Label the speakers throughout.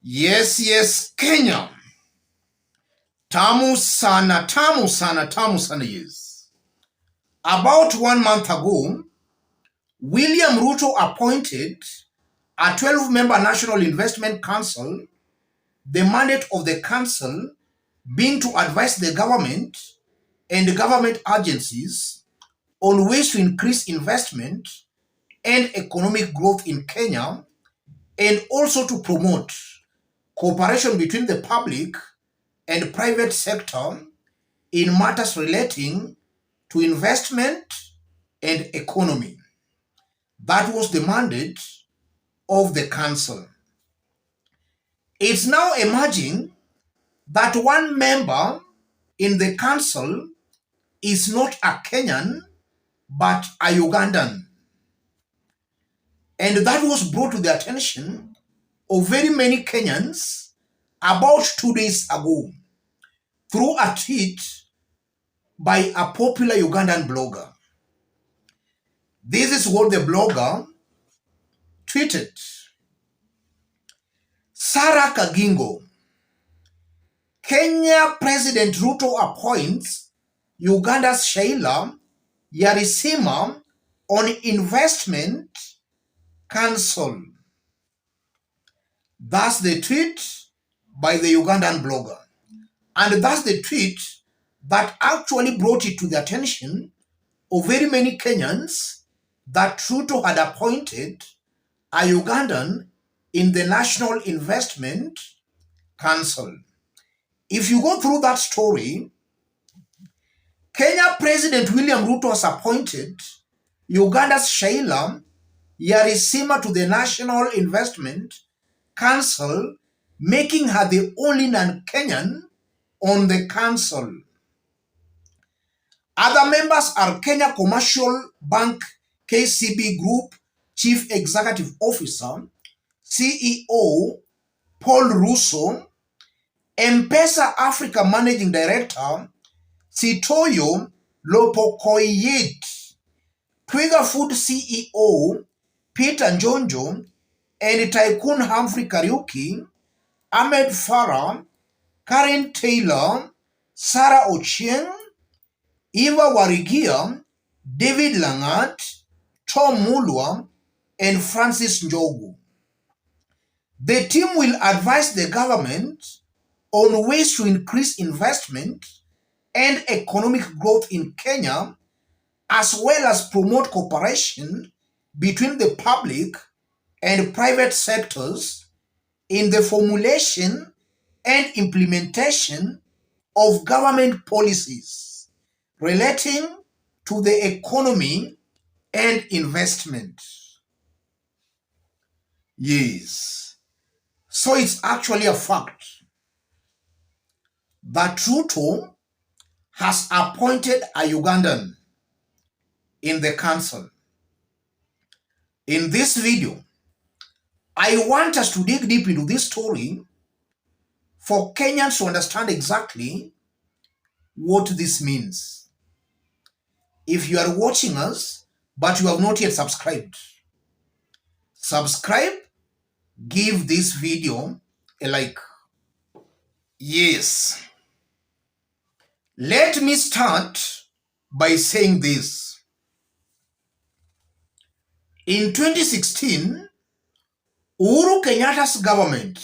Speaker 1: Yes, Kenya. Tamu sana, tamu sana, tamu sana, yes. About 1 month ago, William Ruto appointed a 12-member National Investment Council, the mandate of the council being to advise the government and government agencies on ways to increase investment and economic growth in Kenya, and also to promote cooperation between the public and private sector in matters relating to investment and economy. That was the mandate of the council. It's now emerging that one member in the council is not a Kenyan, but a Ugandan. And that was brought to the attention of very many Kenyans about 2 days ago through a tweet by a popular Ugandan blogger. This is what the blogger tweeted. Sarah Kagingo, Kenya President Ruto appoints Uganda's Sheila Yarisima on investment council. That's the tweet by the Ugandan blogger. And that's the tweet that actually brought it to the attention of very many Kenyans that Ruto had appointed a Ugandan in the National Investment Council. If you go through that story, Kenya President William Ruto has appointed Uganda's Sheila Yarisima to the National Investment Council, making her the only non-Kenyan on the council. Other members are Kenya Commercial Bank KCB Group Chief Executive Officer, CEO Paul Russo, M-Pesa Africa Managing Director Sitoyo Lopokoiyet, Twiga Food CEO Peter Njonjo, and Tycoon Humphrey Kariuki, Ahmed Farah, Karen Taylor, Sarah Ochieng, Eva Warigia, David Langat, Tom Mulwa, and Francis Njogu. The team will advise the government on ways to increase investment and economic growth in Kenya, as well as promote cooperation between the public and private sectors in the formulation and implementation of government policies relating to the economy and investment. Yes. So it's actually a fact that Ruto has appointed a Ugandan in the council. In this video, I want us to dig deep into this story for Kenyans to understand exactly what this means. If you are watching us, but you have not yet subscribed, subscribe, give this video a like. Yes. Let me start by saying this. In 2016, Uhuru Kenyatta's government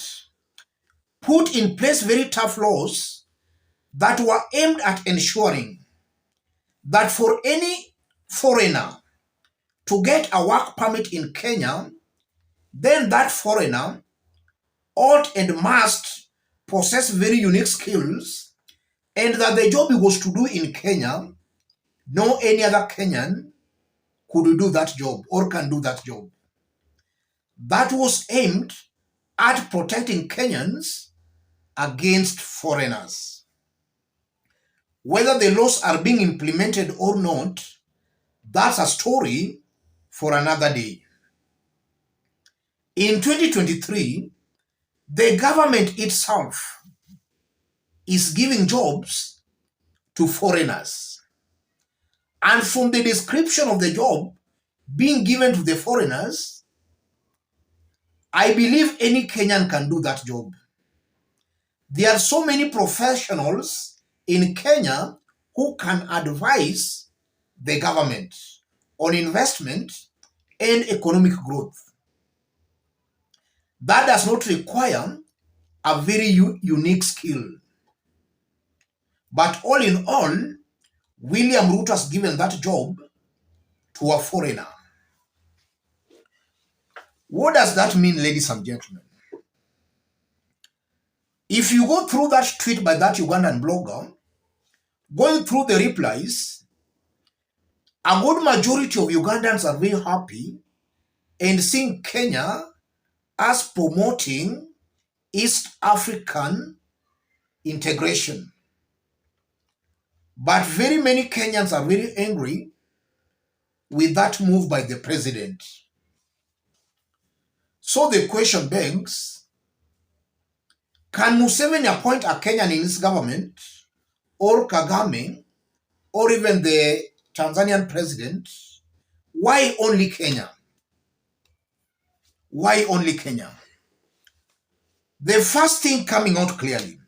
Speaker 1: put in place very tough laws that were aimed at ensuring that for any foreigner to get a work permit in Kenya, then that foreigner ought and must possess very unique skills, and that the job he was to do in Kenya, no any other Kenyan could do that job or can do that job. That was aimed at protecting Kenyans against foreigners. Whether the laws are being implemented or not, that's a story for another day. In 2023, the government itself is giving jobs to foreigners. And from the description of the job being given to the foreigners, I believe any Kenyan can do that job. There are so many professionals in Kenya who can advise the government on investment and economic growth. That does not require a very unique skill. But all in all, William Ruto has given that job to a foreigner. What does that mean, ladies and gentlemen? If you go through that tweet by that Ugandan blogger, going through the replies, a good majority of Ugandans are very happy and seeing Kenya as promoting East African integration. But very many Kenyans are very angry with that move by the president. So the question begs, can Museveni appoint a Kenyan in his government, or Kagame, or even the Tanzanian president? Why only Kenya? Why only Kenya? The first thing coming out clearly,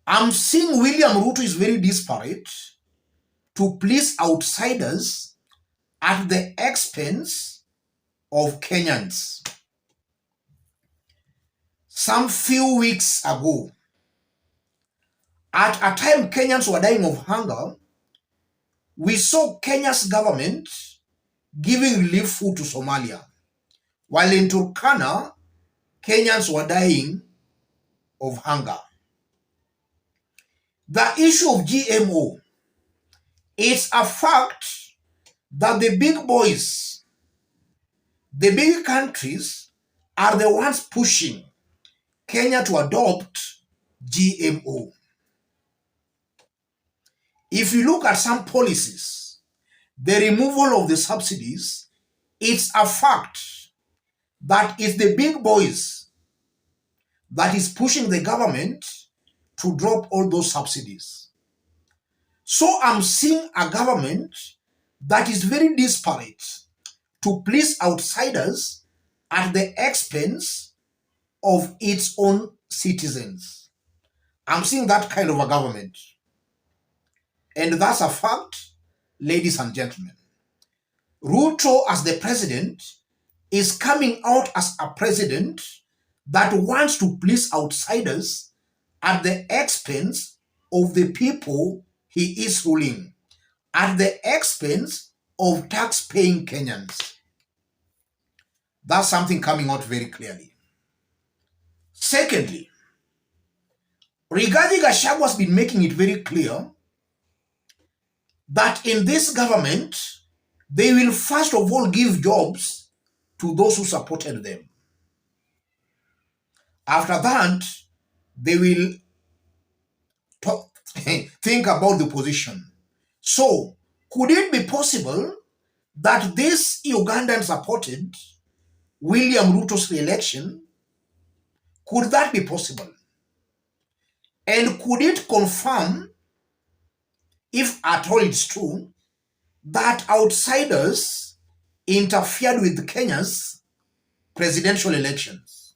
Speaker 1: I'm seeing William Ruto is very desperate to please outsiders at the expense of Kenyans. Some few weeks ago, at a time Kenyans were dying of hunger, we saw Kenya's government giving relief food to Somalia, while in Turkana, Kenyans were dying of hunger. The issue of GMO, it's a fact that the big boys, the big countries, are the ones pushing Kenya to adopt GMO. If you look at some policies, the removal of the subsidies, it's a fact that it's the big boys that is pushing the government to drop all those subsidies. So I'm seeing a government that is very desperate to please outsiders at the expense of its own citizens. I'm seeing that kind of a government. And that's a fact, ladies and gentlemen. Ruto, as the president, is coming out as a president that wants to please outsiders at the expense of the people he is ruling, at the expense of tax-paying Kenyans. That's something coming out very clearly. Secondly, Rigathi Gachagua has been making it very clear that in this government, they will first of all give jobs to those who supported them. After that, they will think about the position. So, could it be possible that this Ugandan supported William Ruto's re-election? Could that be possible? And could it confirm, if at all it's true, that outsiders interfered with Kenya's presidential elections?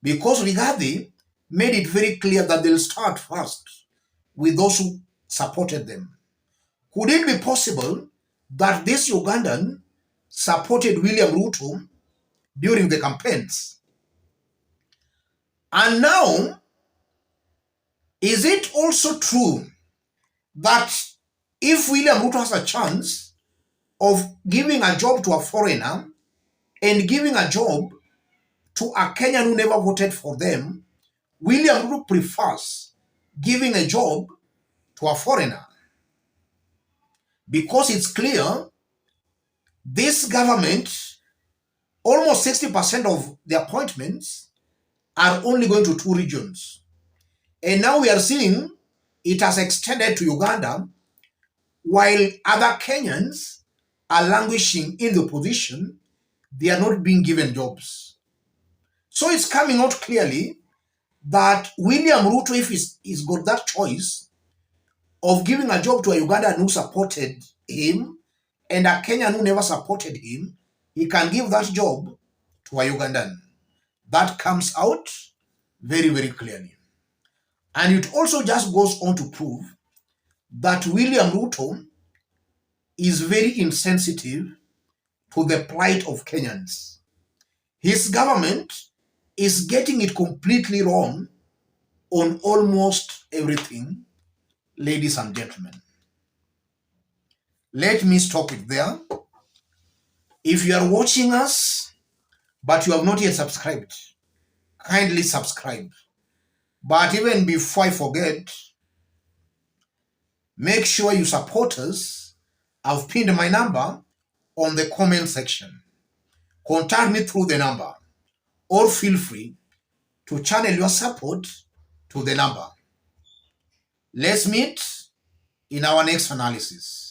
Speaker 1: Because Rigathi made it very clear that they'll start first with those who supported them. Could it be possible that this Ugandan supported William Ruto during the campaigns? And now, is it also true that if William Ruto has a chance of giving a job to a foreigner and giving a job to a Kenyan who never voted for them, William Ruto prefers giving a job to a foreigner? Because it's clear this government, almost 60% of the appointments are only going to 2 regions. And now we are seeing it has extended to Uganda, while other Kenyans are languishing in the position, they are not being given jobs. So it's coming out clearly that William Ruto, if he's got that choice of giving a job to a Ugandan who supported him and a Kenyan who never supported him, he can give that job to a Ugandan. That comes out very, very clearly. And it also just goes on to prove that William Ruto is very insensitive to the plight of Kenyans. His government is getting it completely wrong on almost everything, ladies and gentlemen. Let me stop it there. If you are watching us, but you have not yet subscribed, kindly subscribe. But even before I forget, make sure you support us. I've pinned my number on the comment section. Contact me through the number, or feel free to channel your support to the number. Let's meet in our next analysis.